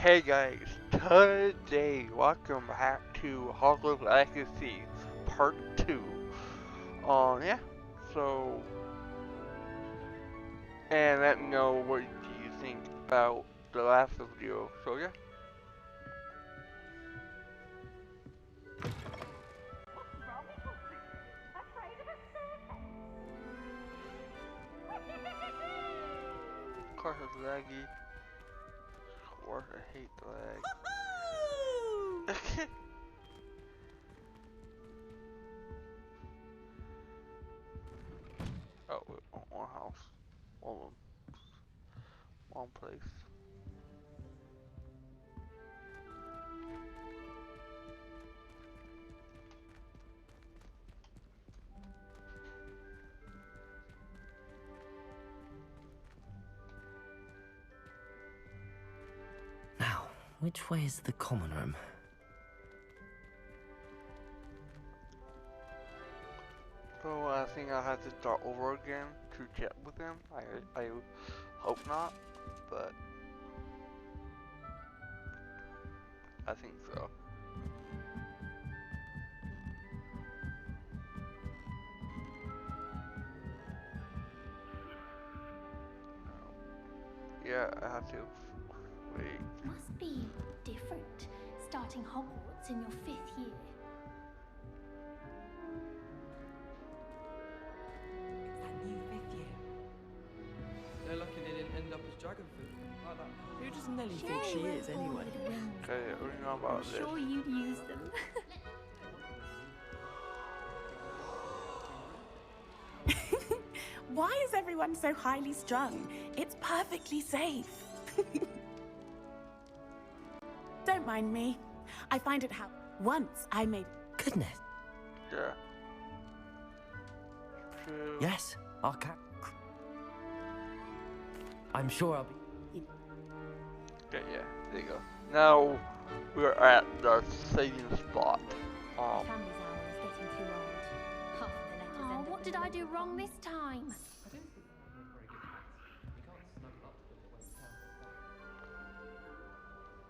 Hey guys, today, welcome back to Hogwarts Legacy Part 2. Yeah, so, and let me know what do you think about the last video, so yeah. Of course it's laggy. Of course I hate the lag. Oh, wait, one house. One place. Now, which way is the common room? So I think I'll have to start over again to chat with them. I hope not, but I think so. Yeah, I have to. Wait. Must be different, starting Hogwarts in your 5th year. It's that new 5th year. They're lucky they didn't end up as dragon food like that. Who does Nelly think she is, anyway? Okay, what do you know about I'm this? sure you'd use them. Why is everyone so highly strung? It's perfectly safe. Don't mind me. I find it how once I made... Goodness. Yeah. True. Yes, our cat. I'm sure I'll be. Okay, yeah, there you go. Now we're at the saving spot. Family's hour is getting too old. Half of the letters end up What in did I do wrong this time?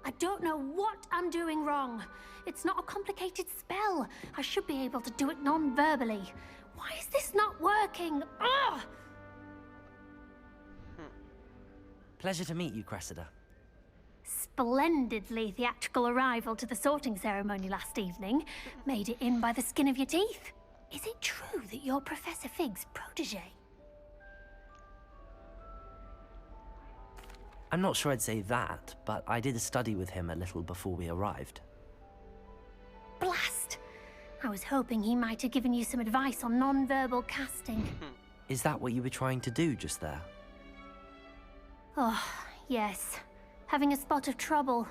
I don't know what I'm doing wrong. It's not a complicated spell. I should be able to do it non-verbally. Why is this not working? Ugh! Pleasure to meet you, Cressida. Splendidly theatrical arrival to the sorting ceremony last evening. Made it in by the skin of your teeth. Is it true that you're Professor Fig's protege? I'm not sure I'd say that, but I did study with him a little before we arrived. Blast! I was hoping he might have given you some advice on non-verbal casting. Is that what you were trying to do just there? Oh, yes. Having a spot of trouble.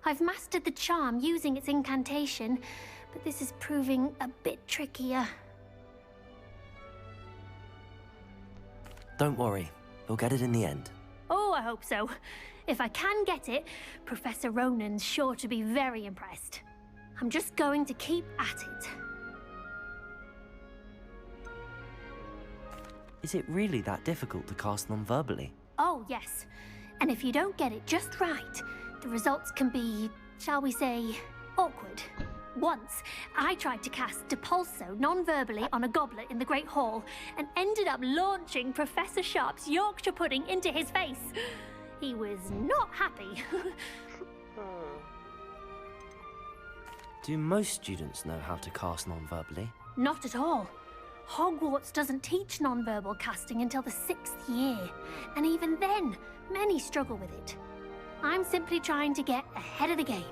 I've mastered the charm using its incantation, but this is proving a bit trickier. Don't worry, you'll get it in the end. Oh, I hope so. If I can get it, Professor Ronan's sure to be very impressed. I'm just going to keep at it. Is it really that difficult to cast non-verbally? Oh, yes. And if you don't get it just right, the results can be, shall we say, awkward. Once, I tried to cast Depulso non-verbally on a goblet in the Great Hall and ended up launching Professor Sharp's Yorkshire pudding into his face. He was not happy. Do most students know how to cast non-verbally? Not at all. Hogwarts doesn't teach non-verbal casting until the 6th year, and even then, many struggle with it. I'm simply trying to get ahead of the game.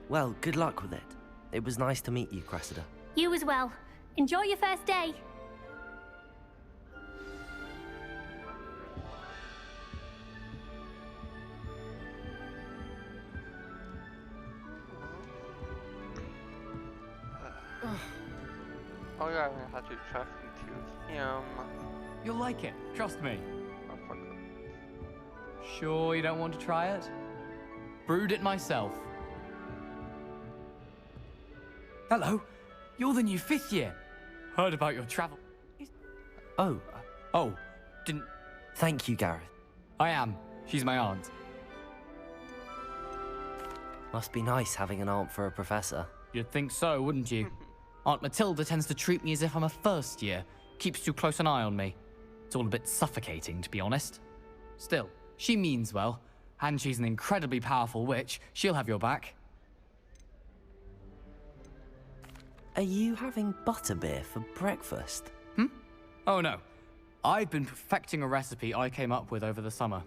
Well, good luck with it. It was nice to meet you, Cressida. You as well. Enjoy your first day. Oh yeah, I'm gonna have to trust into him. You'll like it, trust me. Oh, fuck. Sure you don't want to try it? Brewed it myself. Hello, you're the new 5th year. Heard about your travel. Oh, Oh, didn't... thank you, Gareth. I am. She's my aunt. Must be nice having an aunt for a professor. You'd think so, wouldn't you? Aunt Matilda tends to treat me as if I'm a first year. Keeps too close an eye on me. It's all a bit suffocating, to be honest. Still, she means well, and she's an incredibly powerful witch. She'll have your back. Are you having butterbeer for breakfast? Oh no. I've been perfecting a recipe I came up with over the summer.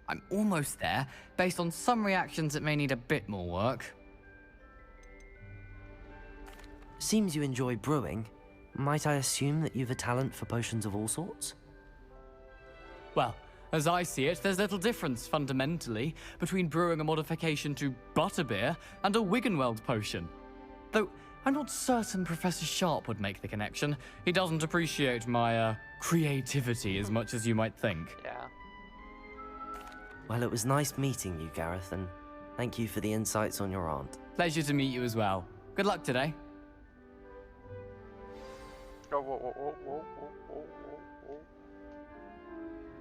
I'm almost there, based on some reactions that may need a bit more work. Seems you enjoy brewing. Might I assume that you've a talent for potions of all sorts? Well, as I see it, there's little difference, fundamentally, between brewing a modification to butterbeer and a Wiggenweld potion. Though, I'm not certain Professor Sharp would make the connection. He doesn't appreciate my, creativity as much as you might think. Yeah. Well, it was nice meeting you, Gareth, and thank you for the insights on your aunt. Pleasure to meet you as well. Good luck today. Oh, whoa, whoa, whoa, whoa, whoa, whoa, whoa.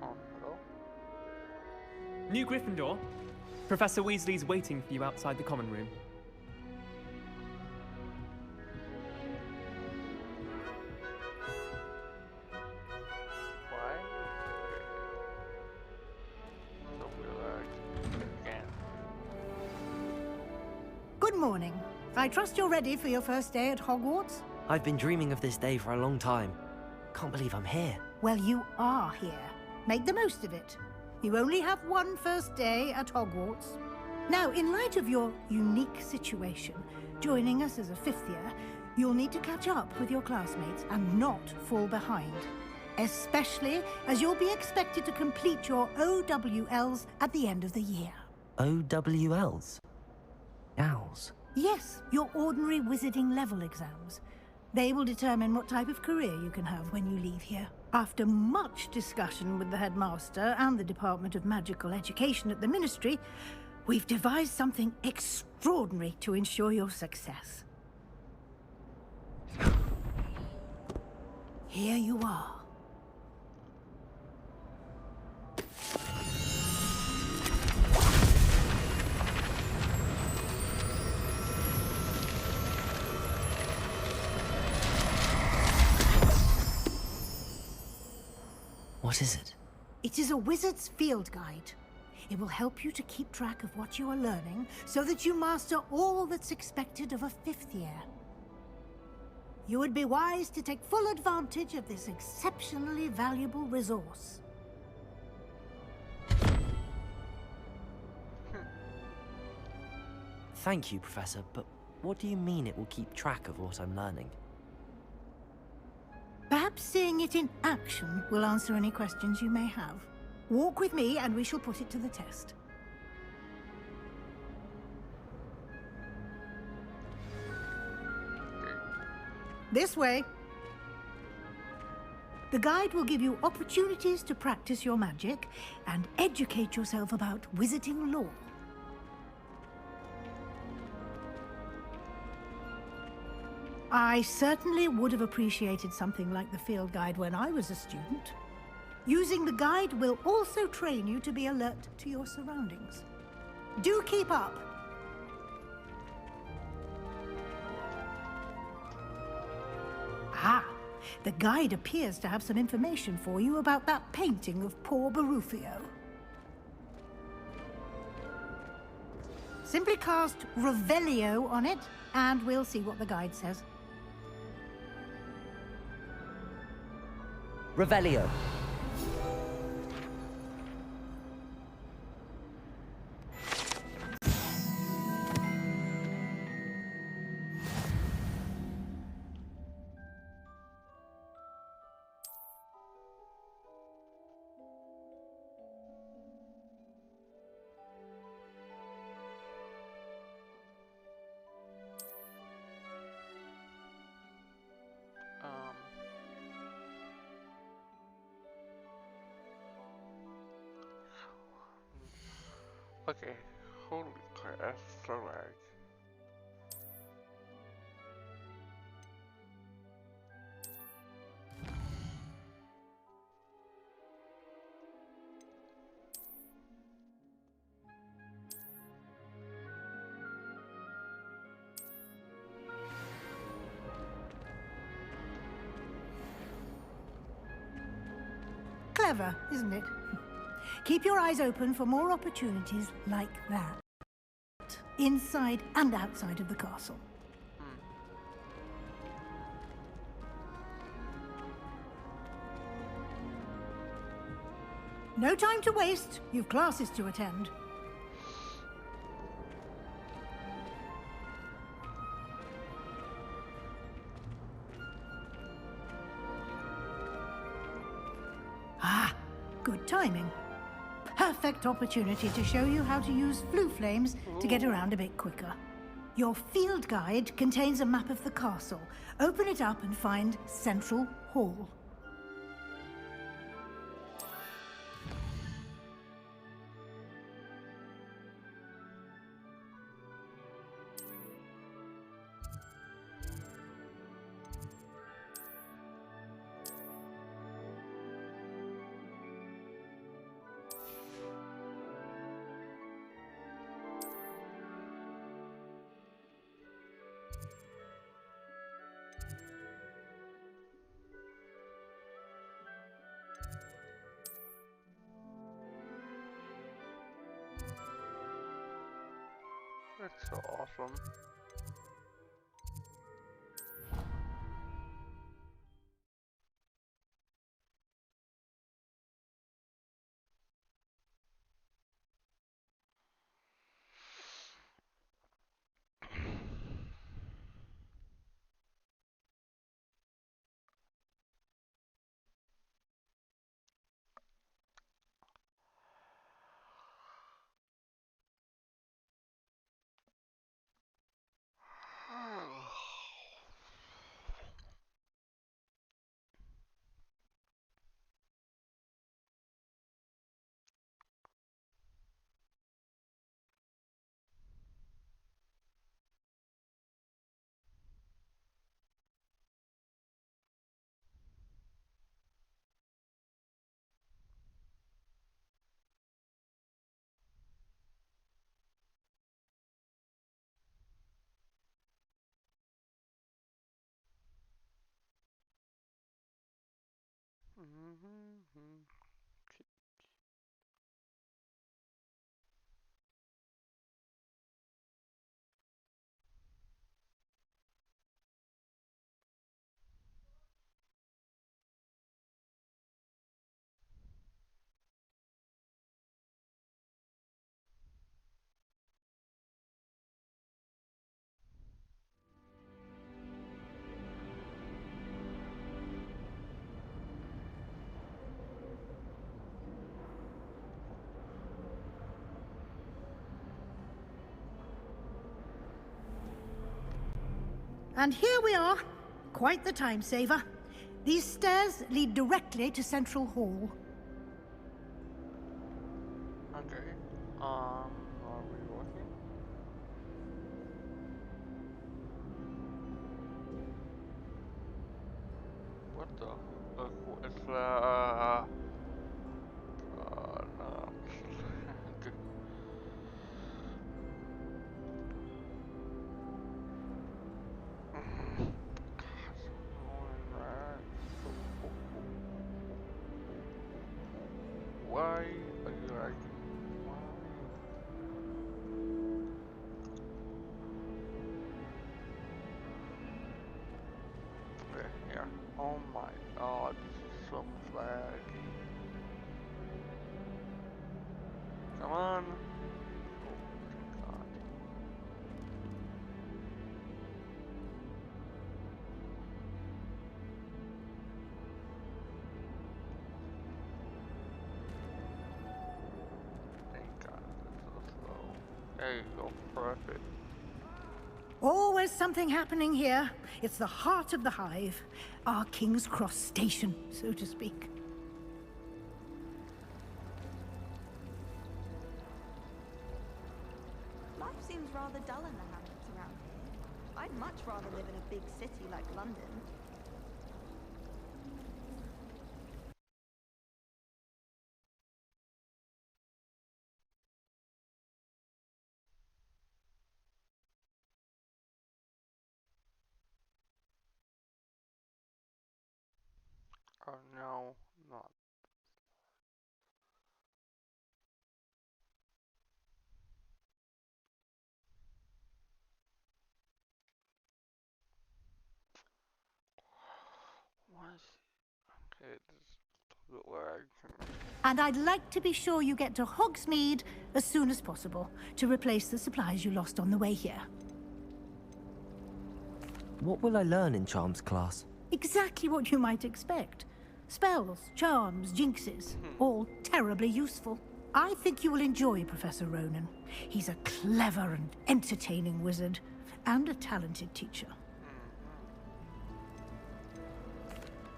Oh, hello? New Gryffindor. Professor Weasley's waiting for you outside the common room. Why? So we're again. Good morning. I trust you're ready for your first day at Hogwarts? I've been dreaming of this day for a long time. Can't believe I'm here. Well, you are here. Make the most of it. You only have one first day at Hogwarts. Now, in light of your unique situation, joining us as a fifth year, you'll need to catch up with your classmates and not fall behind. Especially as you'll be expected to complete your OWLs at the end of the year. OWLs? Owls? Yes, your ordinary wizarding level exams. They will determine what type of career you can have when you leave here. After much discussion with the headmaster and the Department of Magical Education at the Ministry, we've devised something extraordinary to ensure your success. Here you are. What is it? It is a wizard's field guide. It will help you to keep track of what you are learning so that you master all that's expected of a fifth year. You would be wise to take full advantage of this exceptionally valuable resource. Thank you, Professor, but what do you mean it will keep track of what I'm learning? Perhaps seeing it in action will answer any questions you may have. Walk with me and we shall put it to the test. This way. The guide will give you opportunities to practice your magic and educate yourself about wizarding lore. I certainly would have appreciated something like the field guide when I was a student. Using the guide will also train you to be alert to your surroundings. Do keep up. Ah, the guide appears to have some information for you about that painting of poor Barufio. Simply cast Revelio on it, and we'll see what the guide says. Revelio. Okay, holy crap, that's so lag. clever, isn't it? Keep your eyes open for more opportunities like that, inside and outside of the castle. No time to waste. You've classes to attend. Ah, good timing. Perfect opportunity to show you how to use flue flames to get around a bit quicker. Your field guide contains a map of the castle. Open it up and find Central Hall. That's so awesome. And here we are. Quite the time saver. These stairs lead directly to Central Hall. Okay. Are we working? What the? It's no. Okay. Why are you like? Why? Okay, yeah. Oh my god, this is so much laggy. Come on. Oh my god. Thank god, it's so slow. There you go, perfect. Always something happening here. It's the heart of the hive. Our King's Cross station, so to speak. Life seems rather dull in the hamlets around here. I'd much rather live in a big city like London. Oh no, not. It's lag. And I'd like to be sure you get to Hogsmeade as soon as possible to replace the supplies you lost on the way here. What will I learn in Charms class? Exactly what you might expect. Spells, charms, jinxes, all terribly useful. I think you will enjoy Professor Ronan. He's a clever and entertaining wizard, and a talented teacher.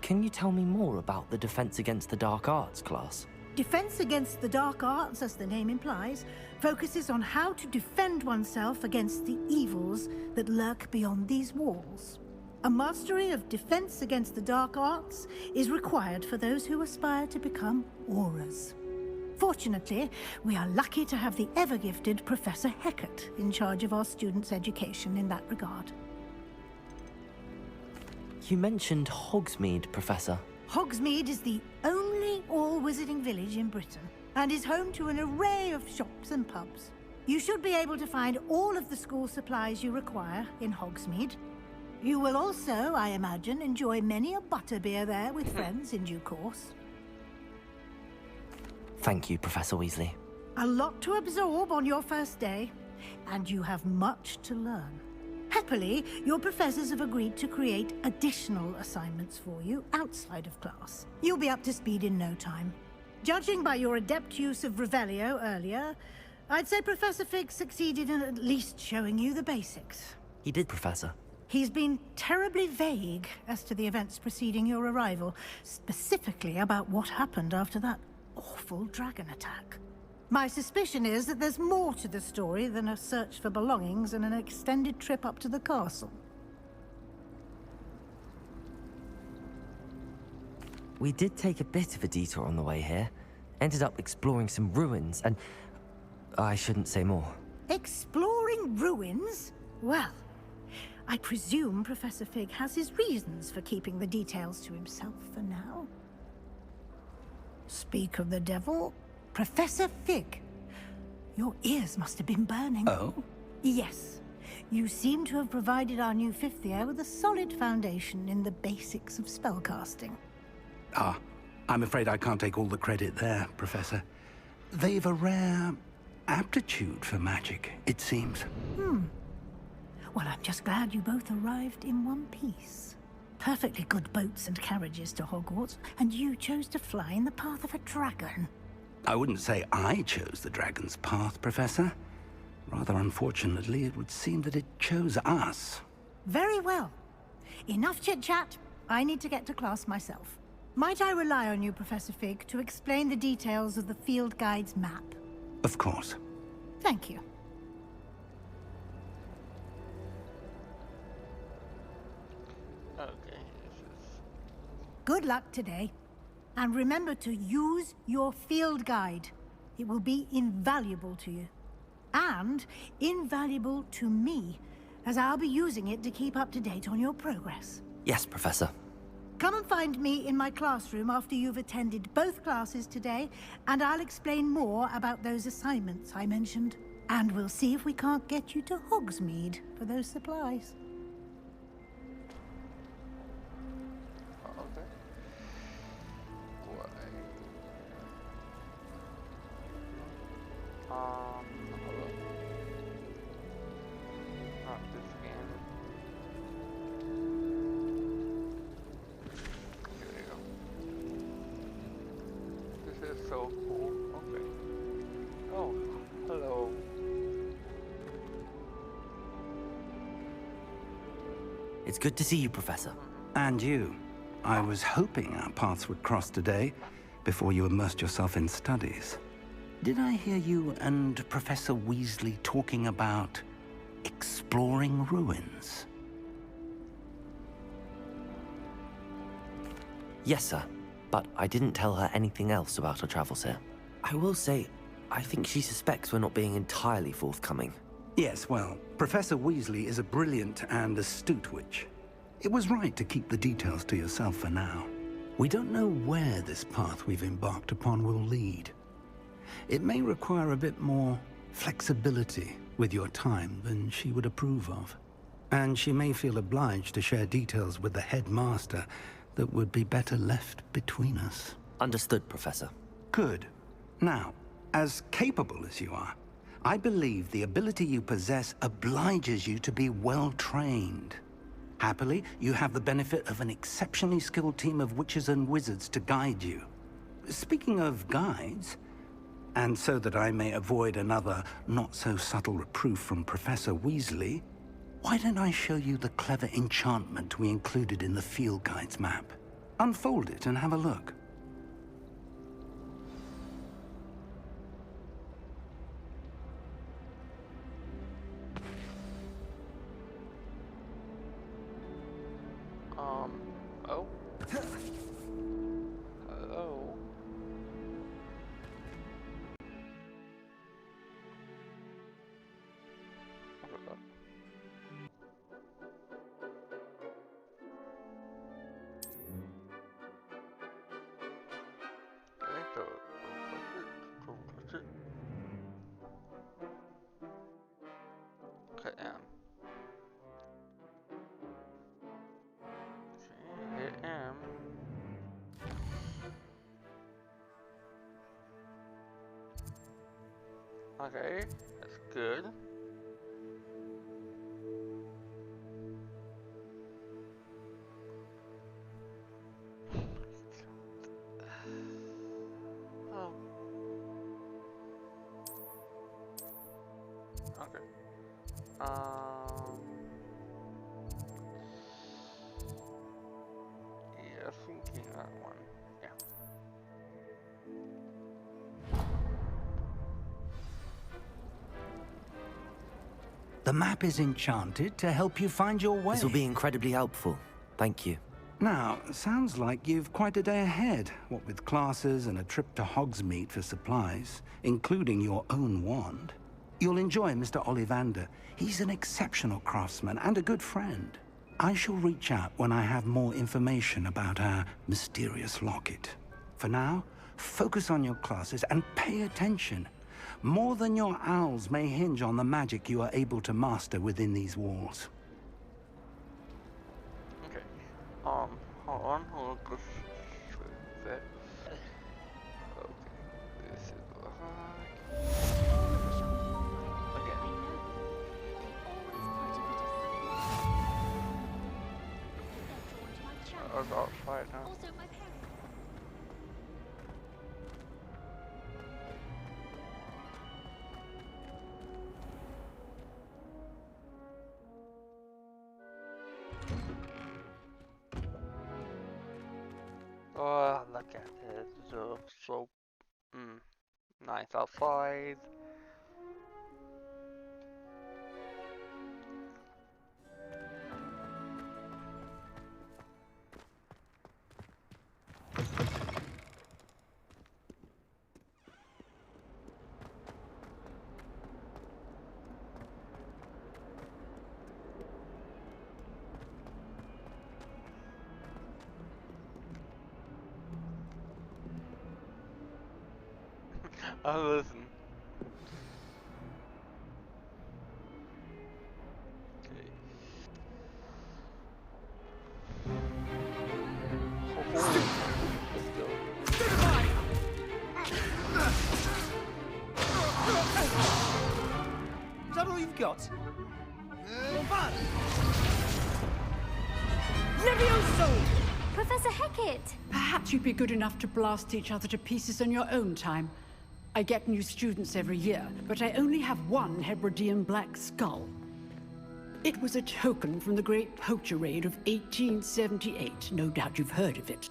Can you tell me more about the Defense Against the Dark Arts class? Defense Against the Dark Arts, as the name implies, focuses on how to defend oneself against the evils that lurk beyond these walls. A mastery of Defense Against the Dark Arts is required for those who aspire to become auras. Fortunately, we are lucky to have the ever-gifted Professor Hecat in charge of our students' education in that regard. You mentioned Hogsmeade, Professor. Hogsmeade is the only all-wizarding village in Britain, and is home to an array of shops and pubs. You should be able to find all of the school supplies you require in Hogsmeade. You will also, I imagine, enjoy many a butterbeer there with friends in due course. Thank you, Professor Weasley. A lot to absorb on your first day, and you have much to learn. Happily, your professors have agreed to create additional assignments for you outside of class. You'll be up to speed in no time. Judging by your adept use of Revelio earlier, I'd say Professor Fig succeeded in at least showing you the basics. He did, Professor. He's been terribly vague as to the events preceding your arrival, specifically about what happened after that awful dragon attack. My suspicion is that there's more to the story than a search for belongings and an extended trip up to the castle. We did take a bit of a detour on the way here. Ended up exploring some ruins, and I shouldn't say more. Exploring ruins? Well, I presume Professor Fig has his reasons for keeping the details to himself for now. Speak of the devil, Professor Fig. Your ears must have been burning. Oh? Yes. You seem to have provided our new fifth year with a solid foundation in the basics of spellcasting. Ah, I'm afraid I can't take all the credit there, Professor. They've a rare aptitude for magic, it seems. Well, I'm just glad you both arrived in one piece. Perfectly good boats and carriages to Hogwarts, and you chose to fly in the path of a dragon. I wouldn't say I chose the dragon's path, Professor. Rather unfortunately, it would seem that it chose us. Very well. Enough chit-chat. I need to get to class myself. Might I rely on you, Professor Fig, to explain the details of the field guide's map? Of course. Thank you. Okay, Good luck today. And remember to use your field guide. It will be invaluable to you. And invaluable to me, as I'll be using it to keep up to date on your progress. Yes, Professor. Come and find me in my classroom after you've attended both classes today, and I'll explain more about those assignments I mentioned. And we'll see if we can't get you to Hogsmeade for those supplies. okay. What? Hold up. Not this again. Here we go. This is so cool. Okay. Oh, hello. It's good to see you, Professor. And you. I was hoping our paths would cross today, before you immersed yourself in studies. Did I hear you and Professor Weasley talking about exploring ruins? Yes, sir. But I didn't tell her anything else about her travels here. I will say, I think she suspects we're not being entirely forthcoming. Yes, well, Professor Weasley is a brilliant and astute witch. It was right to keep the details to yourself for now. We don't know where this path we've embarked upon will lead. It may require a bit more flexibility with your time than she would approve of. And she may feel obliged to share details with the headmaster that would be better left between us. Understood, Professor. Good. Now, as capable as you are, I believe the ability you possess obliges you to be well-trained. Happily, you have the benefit of an exceptionally skilled team of witches and wizards to guide you. Speaking of guides, and so that I may avoid another not-so-subtle reproof from Professor Weasley, why don't I show you the clever enchantment we included in the field guide's map? Unfold it and have a look. Oh. Hello. Okay, okay, that's good. Oh. Okay. Yeah, thinking that one. Yeah. The map is enchanted to help you find your way. This will be incredibly helpful. Thank you. Now, sounds like you've quite a day ahead, what with classes and a trip to Hogsmeade for supplies, including your own wand. You'll enjoy Mr. Ollivander. He's an exceptional craftsman and a good friend. I shall reach out when I have more information about our mysterious locket. For now, focus on your classes and pay attention. More than your owls may hinge on the magic you are able to master within these walls. Okay. Hold on, we'll go through that. Okay, this is again. I was outside now. Also, my parents. Oh, look at it. So nice outside. Oh, listen. Okay. Let's go. Is that all you've got? Levioso! Professor Hecat! Perhaps you'd be good enough to blast each other to pieces on your own time. I get new students every year, but I only have one Hebridean black skull. It was a token from the Great Poacher Raid of 1878. No doubt you've heard of it.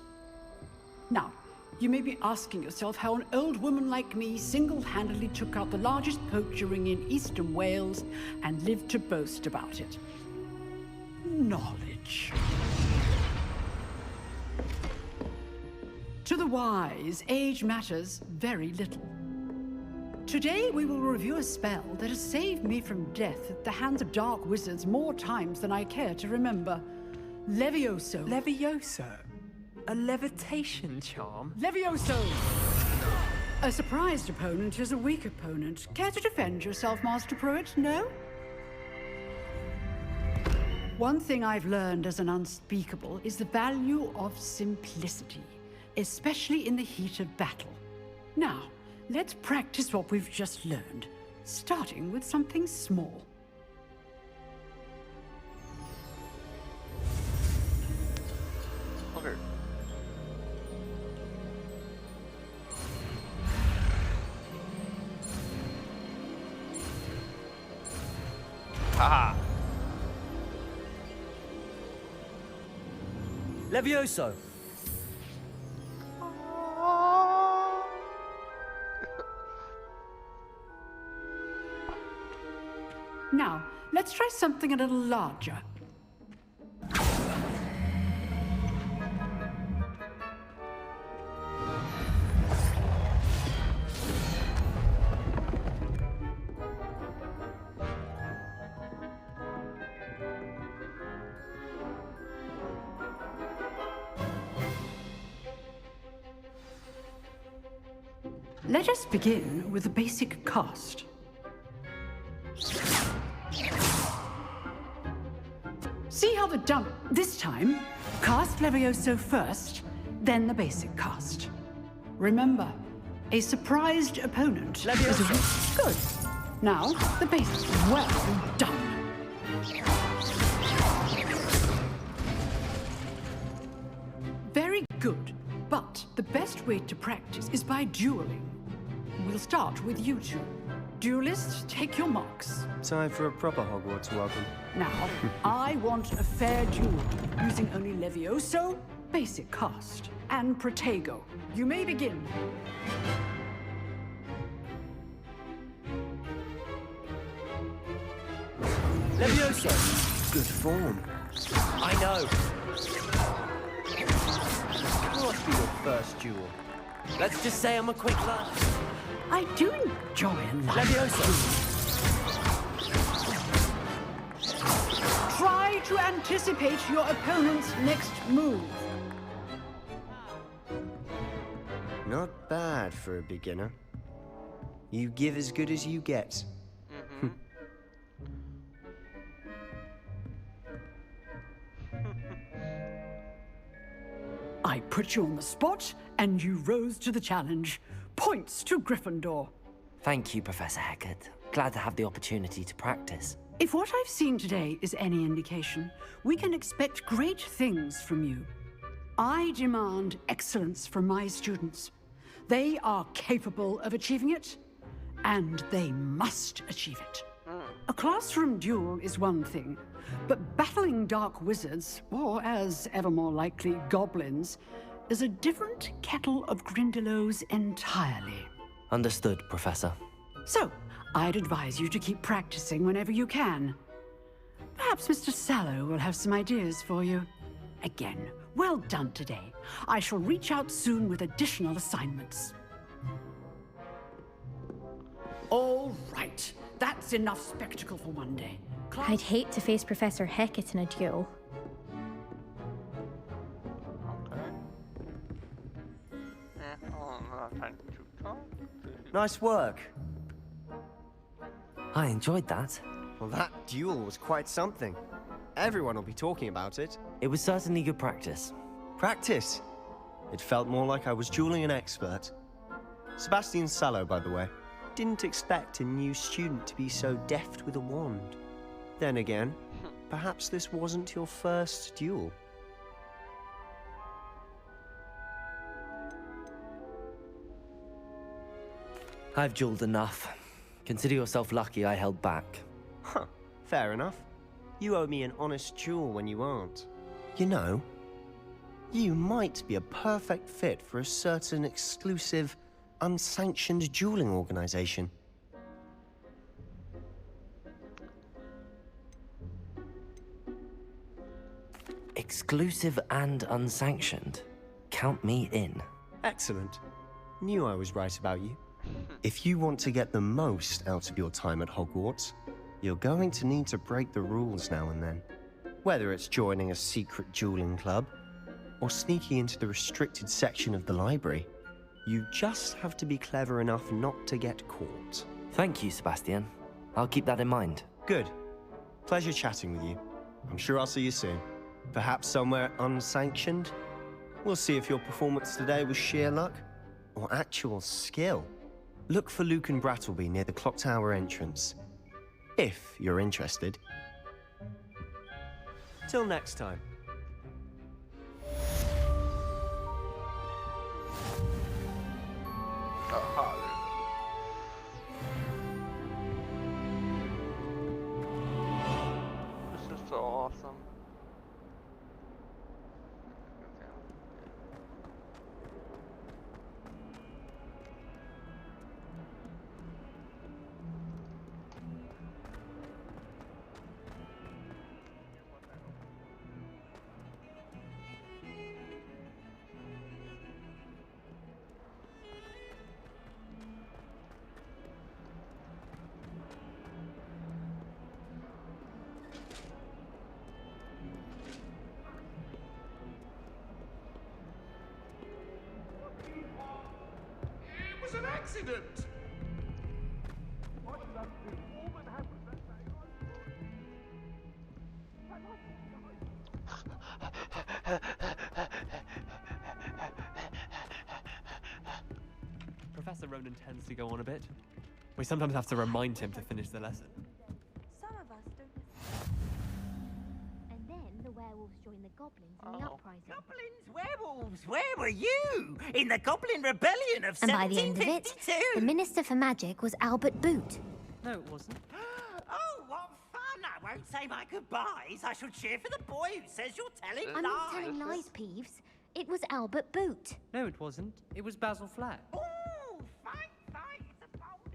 Now, you may be asking yourself how an old woman like me single-handedly took out the largest poacher ring in eastern Wales and lived to boast about it. Knowledge. To the wise, age matters very little. Today we will review a spell that has saved me from death at the hands of dark wizards more times than I care to remember. Levioso. Levioso? A levitation charm? Levioso! A surprised opponent is a weak opponent. Care to defend yourself, Master Pruitt? No? One thing I've learned as an unspeakable is the value of simplicity, especially in the heat of battle. Now, let's practice what we've just learned, starting with something small. Okay. Haha. Levioso! Now, let's try something a little larger. Let us begin with the basic cast. See how the dump... This time, cast Levioso first, then the basic cast. Remember, a surprised opponent is a... Good. Now, the basic. Well done. Very good. But the best way to practice is by dueling. We'll start with you two. Duelists, take your marks. Time for a proper Hogwarts welcome. Now, I want a fair duel, using only Levioso, basic cast, and Protego. You may begin. Levioso! Good form. I know. Must be your first duel. Let's just say I'm a quick learner. I do enjoy a Levioso! Try to anticipate your opponent's next move. Not bad for a beginner. You give as good as you get. I put you on the spot, and you rose to the challenge. Points to Gryffindor. Thank you, Professor Hecat. Glad to have the opportunity to practice. If what I've seen today is any indication, we can expect great things from you. I demand excellence from my students. They are capable of achieving it, and they must achieve it. A classroom duel is one thing, but battling dark wizards, or as ever more likely, goblins, is a different kettle of Grindylows entirely. Understood, Professor. So, I'd advise you to keep practicing whenever you can. Perhaps Mr. Sallow will have some ideas for you. Again, well done today. I shall reach out soon with additional assignments. All right. That's enough spectacle for one day. I'd hate to face Professor Hecat in a duel. Nice work. I enjoyed that. Well, that duel was quite something. Everyone will be talking about it. It was certainly good practice. Practice? It felt more like I was dueling an expert. Sebastian Sallow, by the way. Didn't expect a new student to be so deft with a wand. Then again, perhaps this wasn't your first duel. I've dueled enough. Consider yourself lucky I held back. Huh, fair enough. You owe me an honest duel when you aren't. You know, you might be a perfect fit for a certain exclusive, unsanctioned dueling organization. Exclusive and unsanctioned. Count me in. Excellent. Knew I was right about you. If you want to get the most out of your time at Hogwarts, you're going to need to break the rules now and then. Whether it's joining a secret dueling club, or sneaking into the restricted section of the library, you just have to be clever enough not to get caught. Thank you, Sebastian. I'll keep that in mind. Good. Pleasure chatting with you. I'm sure I'll see you soon. Perhaps somewhere unsanctioned? We'll see if your performance today was sheer luck or actual skill. Look for Luke and Brattleby near the clock tower entrance, if you're interested. Till next time. This is so awesome. It was an accident! Professor Ronan tends to go on a bit. We sometimes have to remind him to finish the lesson. Some of us don't. And then the werewolves joined the goblins in the uprising. Goblins, werewolves, where were you? In the Goblin Rebellion of And by the end of it, 1752? the Minister for Magic was Albert Boot. No, it wasn't. Oh, what fun! I won't say my goodbyes. I shall cheer for the boy who says you're telling I'm lies. not telling lies, Peeves. It was Albert Boot. No, it wasn't. It was Basil Flat. Ooh, fight, fight. It's a bold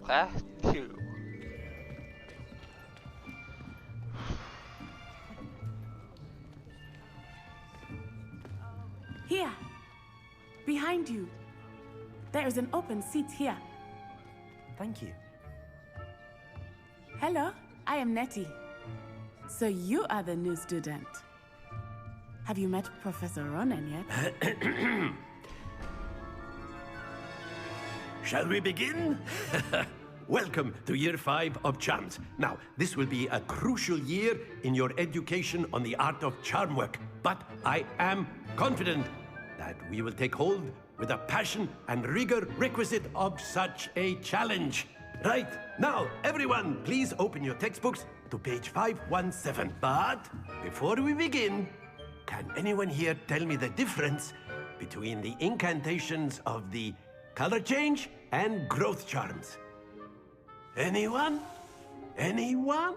Class 2. Here, behind you. There is an open seat here. Thank you. Hello, I am Nettie. So you are the new student. Have you met Professor Ronan yet? Shall we begin? Welcome to Year 5 of Charms. Now, this will be a crucial year in your education on the art of charm work, but I am confident that we will take hold with the passion and rigor requisite of such a challenge. Right, now, everyone, please open your textbooks to page 517. But before we begin, can anyone here tell me the difference between the incantations of the color change and growth charms? Anyone? Anyone?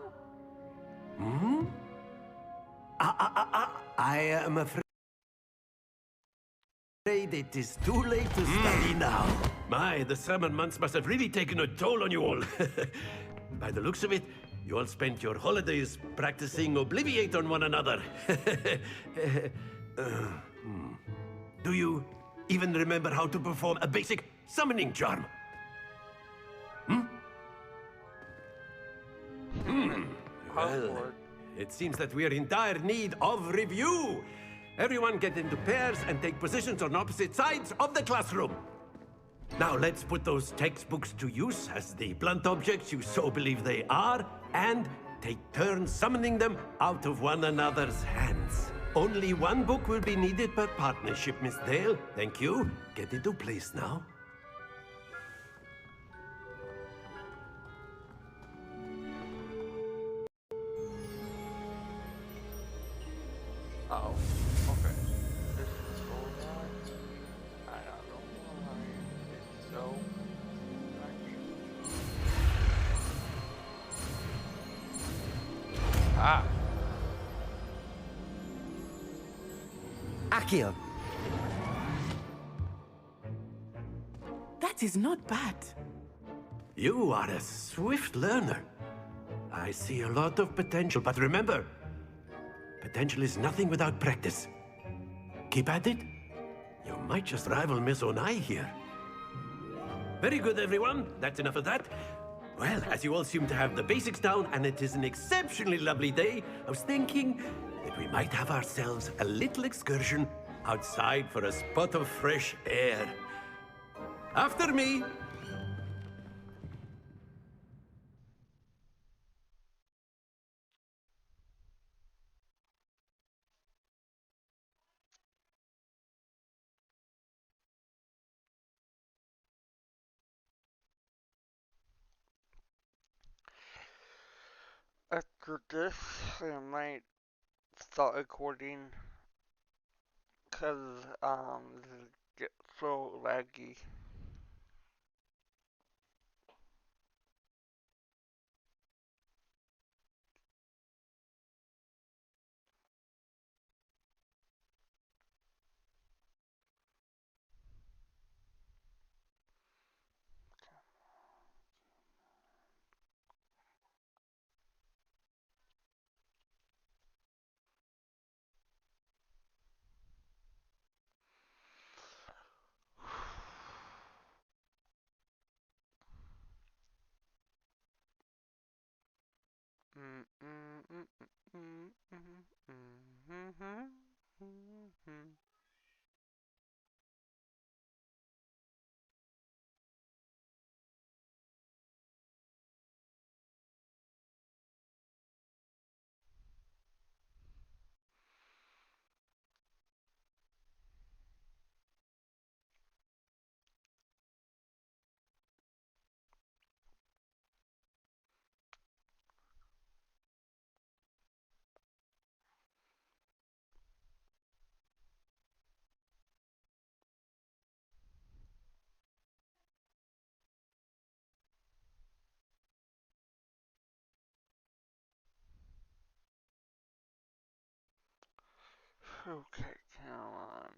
Hmm? I am afraid it is too late to study now. My, the summer months must have really taken a toll on you all. By the looks of it, you all spent your holidays practicing Obliviate on one another. Do you even remember how to perform a basic summoning charm? Well, it seems that we are in dire need of review. Everyone get into pairs and take positions on opposite sides of the classroom. Now let's put those textbooks to use as the blunt objects you so believe they are, and take turns summoning them out of one another's hands. Only one book will be needed per partnership, Miss Dale. Thank you. Get into place now. Oh, okay. This is so nice. I don't know why it's so nice. Ah. Accio. That is not bad. You are a swift learner. I see a lot of potential, but remember, potential is nothing without practice. Keep at it. You might just rival Miss Onai here. Very good, everyone. That's enough of that. Well, as you all seem to have the basics down, and it is an exceptionally lovely day, I was thinking that we might have ourselves a little excursion outside for a spot of fresh air. After me. After this, I might start recording because this gets so laggy. Okay, come on.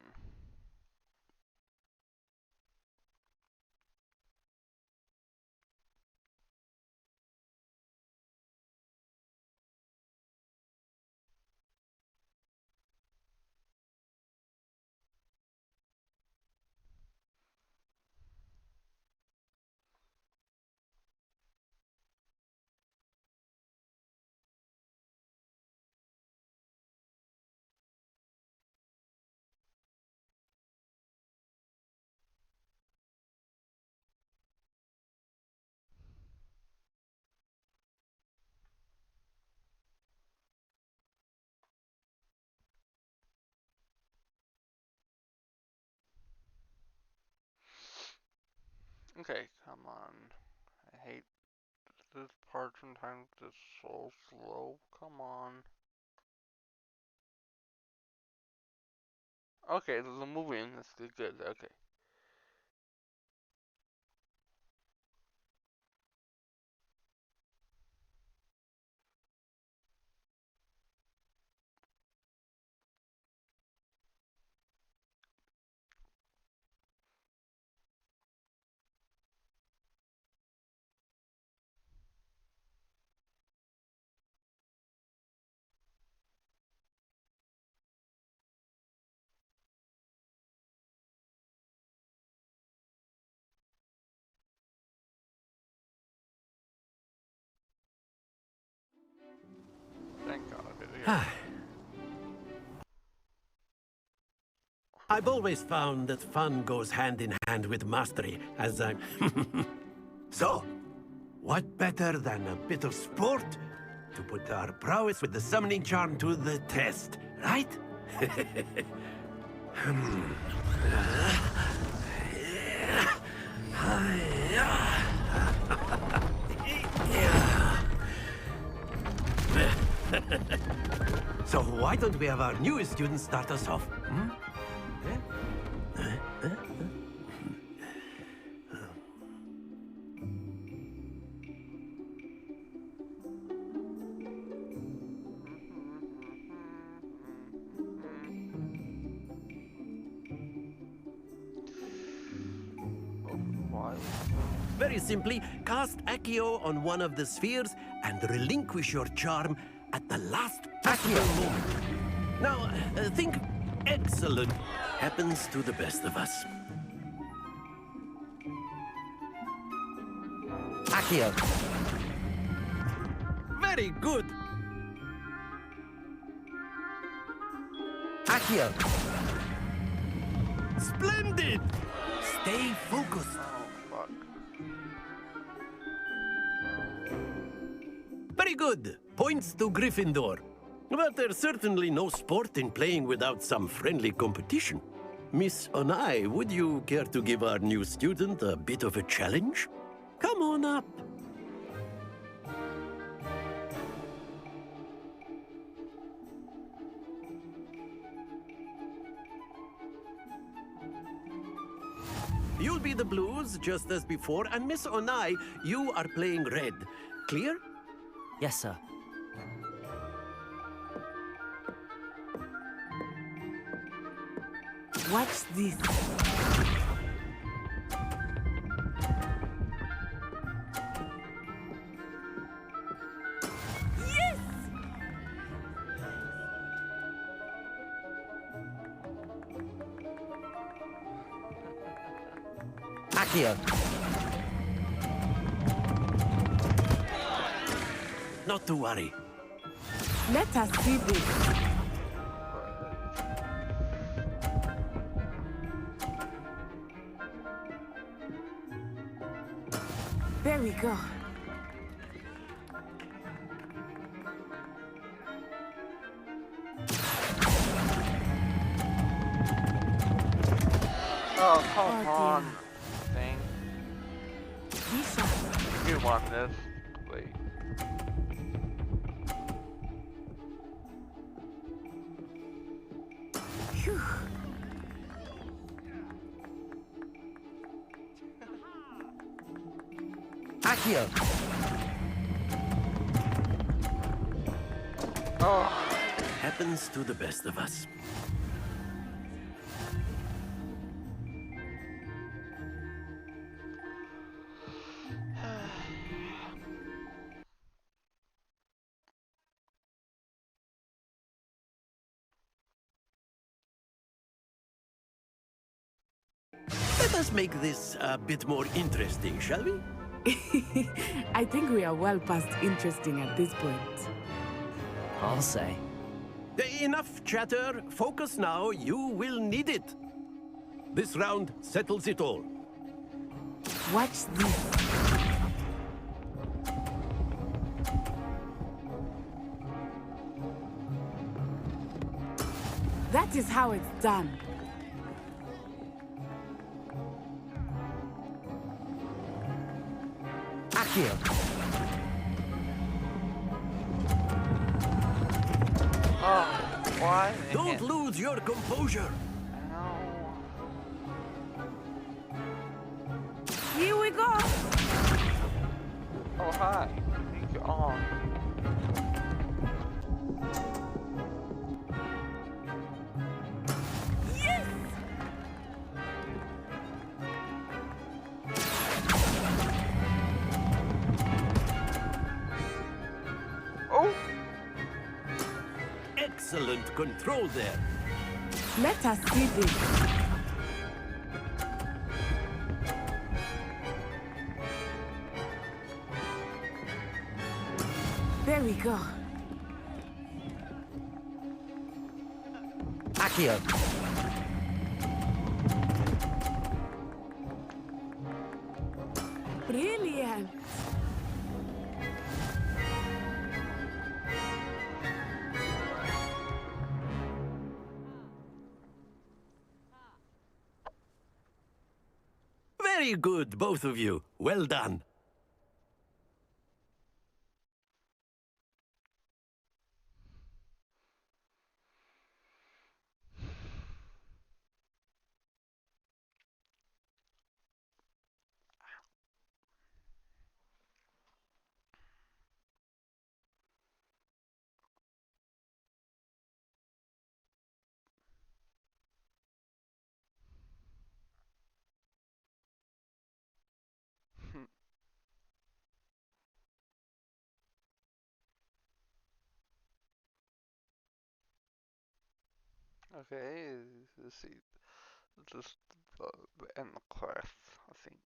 Okay, come on. I hate this part sometimes. It's so slow. Come on. Okay, there's a movie in this. Good. Okay. Thank God. Yeah. I've always found that fun goes hand in hand with mastery, as I'm... So, what better than a bit of sport to put our prowess with the summoning charm to the test, right? So why don't we have our newest student start us off? Hmm? Very simply, cast Accio on one of the spheres and relinquish your charm at the last possible moment. Now, think Excellent. Happens to the best of us. Accio. Very good. Accio. Splendid. Stay focused. Fuck. Very good. Points to Gryffindor. But there's certainly no sport in playing without some friendly competition. Miss Onai, would you care to give our new student a bit of a challenge? Come on up. You'll be the blues, just as before, and Miss Onai, you are playing red. Clear? Yes, sir. Watch this. Yes! Accio. Not to worry. Let us see this. There we go. Oh, come on. Thing. Lisa. You want this? Wait. Phew. Accio. Oh. Happens to the best of us. Let us make this a bit more interesting, shall we? I think we are well past interesting at this point. I'll say. Enough chatter. Focus now. You will need it. This round settles it all. Watch this. That is how it's done. Accio. Oh, why? Don't lose your composure. No. Here we go. Oh, hi. Thank you. Oh. Yes! Oh. Excellent control there. Let us see this. There we go. Accio. Brilliant. Very good, both of you. Well done. Okay, let's see. Just the end of class, I think.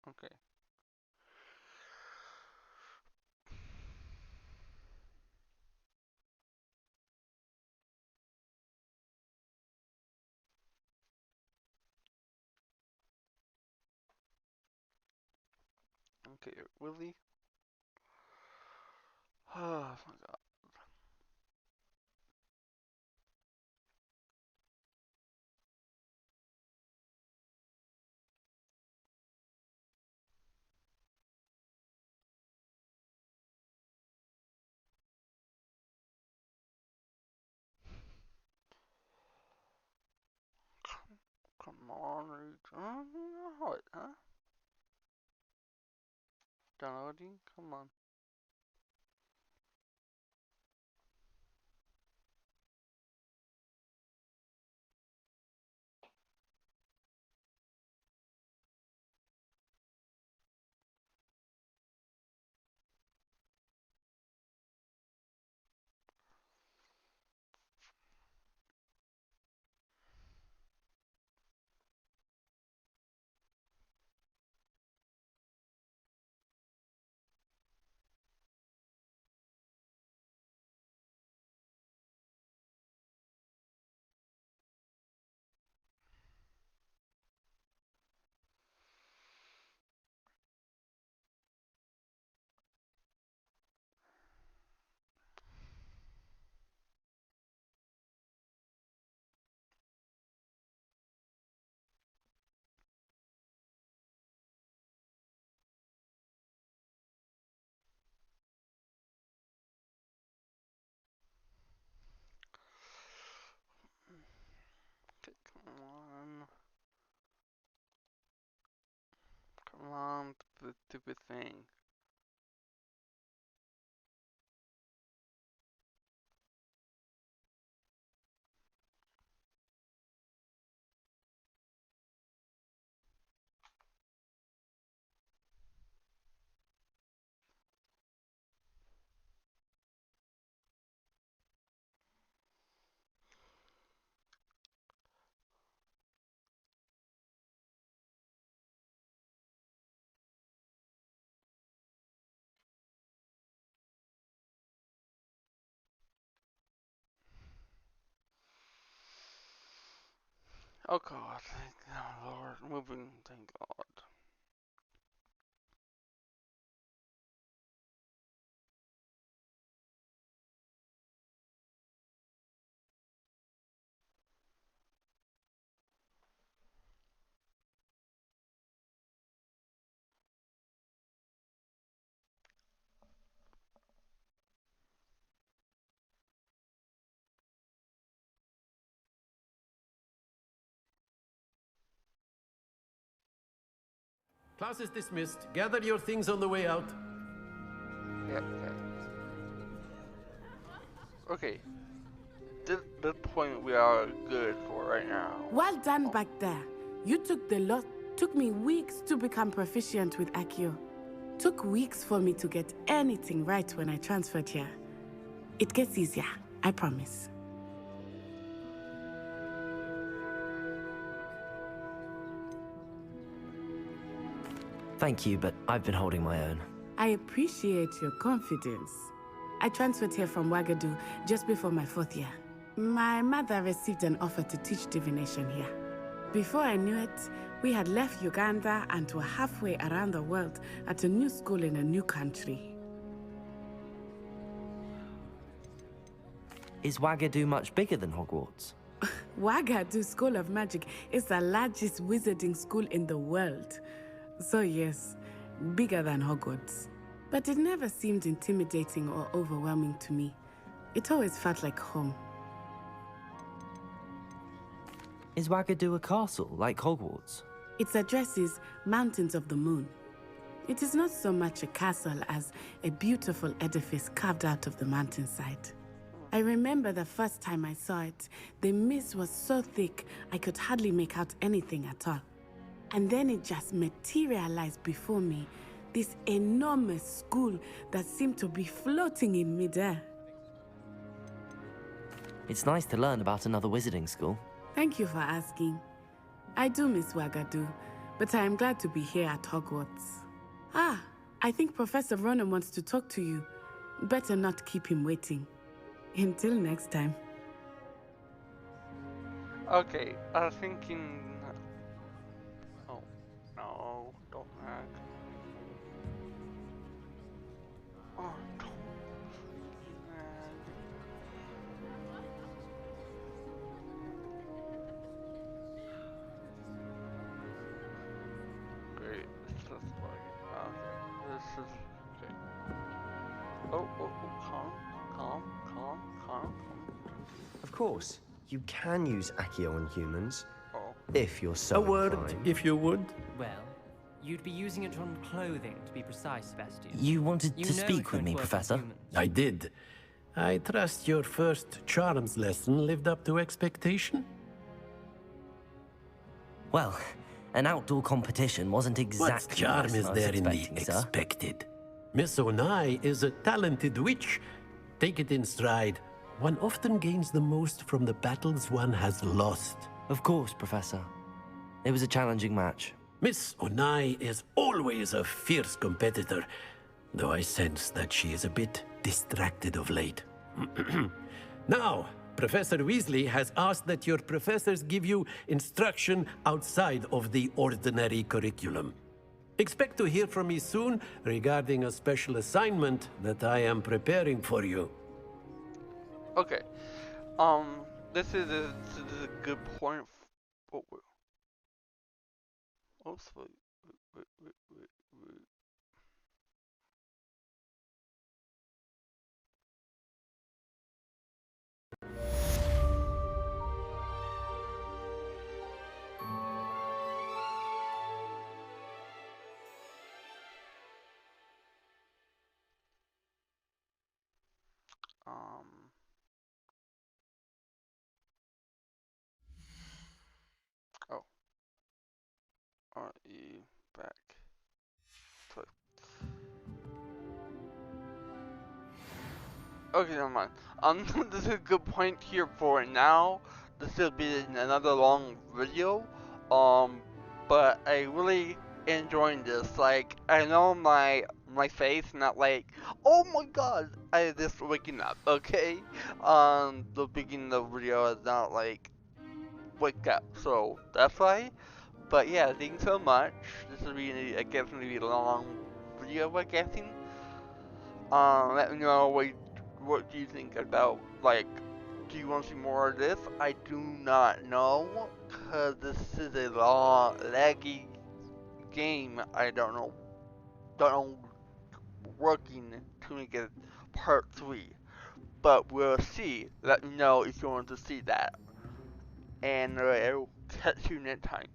Okay. Okay, really? Oh my god. Come on, what, huh? Downloading? Come on. Okay, come on. Come on, the stupid thing. Oh god, thank oh Lord, moving, thank god. Class is dismissed. Gather your things on the way out. Yep, okay. This point we are good for right now. Well done back there. You took the lot. Took me weeks to become proficient with Accio. Took weeks for me to get anything right when I transferred here. It gets easier, I promise. Thank you, but I've been holding my own. I appreciate your confidence. I transferred here from Wagadu just before my 4th year. My mother received an offer to teach divination here. Before I knew it, we had left Uganda and were halfway around the world at a new school in a new country. Is Wagadu much bigger than Hogwarts? Wagadu School of Magic is the largest wizarding school in the world. So yes, bigger than Hogwarts. But it never seemed intimidating or overwhelming to me. It always felt like home. Is Wagadu a castle like Hogwarts? Its address is Mountains of the Moon. It is not so much a castle as a beautiful edifice carved out of the mountainside. I remember the first time I saw it, the mist was so thick I could hardly make out anything at all. And then it just materialized before me, this enormous school that seemed to be floating in midair. It's nice to learn about another wizarding school. Thank you for asking. I do miss Wagadu, but I am glad to be here at Hogwarts. Ah, I think Professor Ronan wants to talk to you. Better not keep him waiting. Until next time. Okay, I was thinking... Oh, no, don't hack. Oh, don't Great, this is like... Okay, this is... Okay. Oh, calm. Of course, you can use Accio on humans. Oh. If you're so A word, inclined. if you would. Well, you'd be using it on clothing, to be precise, Sebastian. You wanted to know speak it with me, won't work on Professor? humans. I did. I trust your first charms lesson lived up to expectation? Well, an outdoor competition wasn't exactly What charm the lesson is I was there in the expecting, sir. expected? Miss Onai is a talented witch. Take it in stride. One often gains the most from the battles one has lost. Of course, Professor. It was a challenging match. Miss Onai is always a fierce competitor, though I sense that she is a bit distracted of late. Now, Professor Weasley has asked that your professors give you instruction outside of the ordinary curriculum. Expect to hear from me soon regarding a special assignment that I am preparing for you. Okay. This is a good point. Oh, wait. Oops, wait. Oh. Are you back? Sorry. Okay, never mind. This is a good point here for now. This will be another long video. But I really enjoying this. Like, I know my face not like, oh my god, I just waking up. Okay. The beginning of the video is not like wake up. So that's why. But yeah, thanks so much. This will be, I guess, gonna be a long video, I'm guessing. Let me know what do you think about, like, do you want to see more of this? I do not know, cause this is a long, laggy game. I don't know working to make it part 3. But we'll see. Let me know if you want to see that. And I will catch you next time.